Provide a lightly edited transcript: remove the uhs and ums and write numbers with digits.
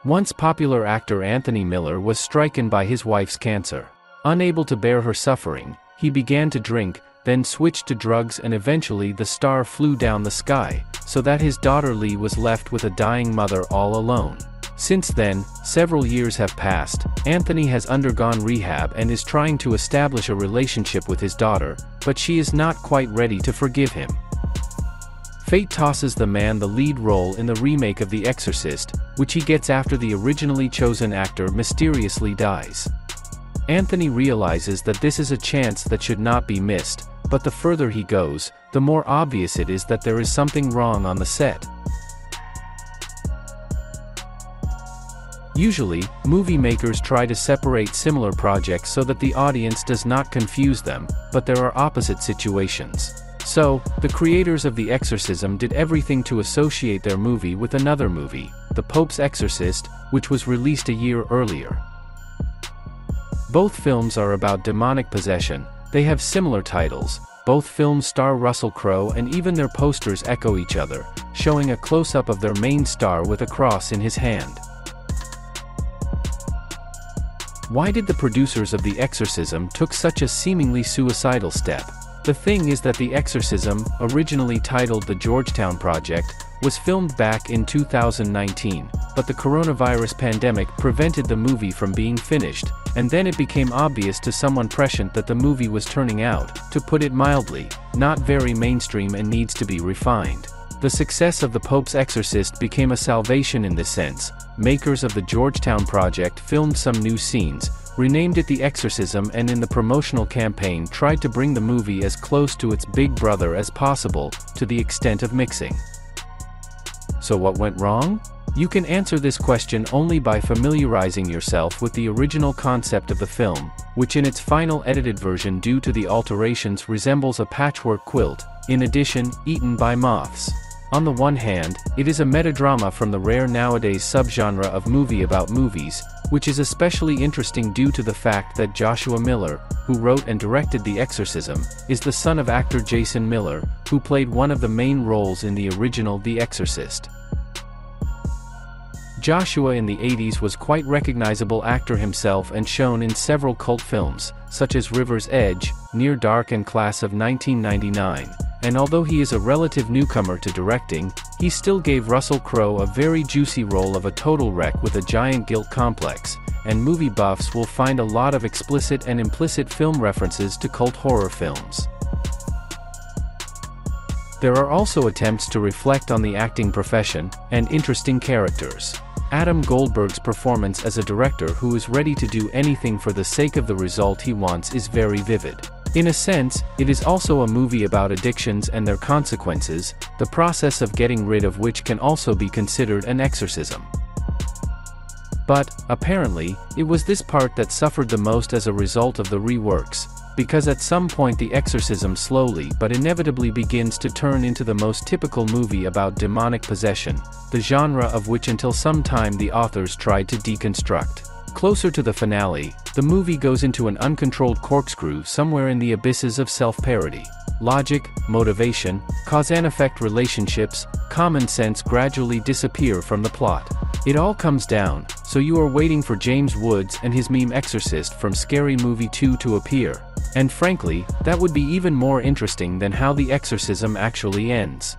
Once popular actor Anthony Miller was stricken by his wife's cancer. Unable to bear her suffering, he began to drink, then switched to drugs, and eventually the star flew down the sky, so that his daughter Lee was left with a dying mother all alone. Since then, several years have passed. Anthony has undergone rehab and is trying to establish a relationship with his daughter, but she is not quite ready to forgive him. Fate tosses the man the lead role in the remake of The Exorcist, which he gets after the originally chosen actor mysteriously dies. Anthony realizes that this is a chance that should not be missed, but the further he goes, the more obvious it is that there is something wrong on the set. Usually, movie makers try to separate similar projects so that the audience does not confuse them, but there are opposite situations. So, the creators of The Exorcism did everything to associate their movie with another movie, The Pope's Exorcist, which was released a year earlier. Both films are about demonic possession. They have similar titles. Both films star Russell Crowe, and even their posters echo each other, showing a close-up of their main star with a cross in his hand. Why did the producers of The Exorcism took such a seemingly suicidal step? The thing is that The Exorcism, originally titled The Georgetown Project, was filmed back in 2019, but the coronavirus pandemic prevented the movie from being finished, and then it became obvious to someone prescient that the movie was turning out, to put it mildly, not very mainstream and needs to be refined. The success of The Pope's Exorcist became a salvation in this sense. Makers of the Georgetown Project filmed some new scenes, renamed it The Exorcism, and in the promotional campaign tried to bring the movie as close to its big brother as possible, to the extent of mixing. So what went wrong? You can answer this question only by familiarizing yourself with the original concept of the film, which in its final edited version due to the alterations resembles a patchwork quilt, in addition, eaten by moths. On the one hand, it is a metadrama from the rare nowadays subgenre of movie about movies, which is especially interesting due to the fact that Joshua Miller, who wrote and directed The Exorcism, is the son of actor Jason Miller, who played one of the main roles in the original The Exorcist. Joshua in the 80s was quite recognizable actor himself and shown in several cult films, such as River's Edge, Near Dark and Class of 1999, and although he is a relative newcomer to directing, he still gave Russell Crowe a very juicy role of a total wreck with a giant guilt complex, and movie buffs will find a lot of explicit and implicit film references to cult horror films. There are also attempts to reflect on the acting profession, and interesting characters. Adam Goldberg's performance as a director who is ready to do anything for the sake of the result he wants is very vivid. In a sense, it is also a movie about addictions and their consequences, the process of getting rid of which can also be considered an exorcism. But, apparently, it was this part that suffered the most as a result of the reworks, because at some point The Exorcism slowly but inevitably begins to turn into the most typical movie about demonic possession, the genre of which until some time the authors tried to deconstruct. Closer to the finale, the movie goes into an uncontrolled corkscrew somewhere in the abysses of self-parody. Logic, motivation, cause and effect relationships, common sense gradually disappear from the plot. It all comes down, so you are waiting for James Woods and his meme exorcist from Scary Movie 2 to appear. And frankly, that would be even more interesting than how The Exorcism actually ends.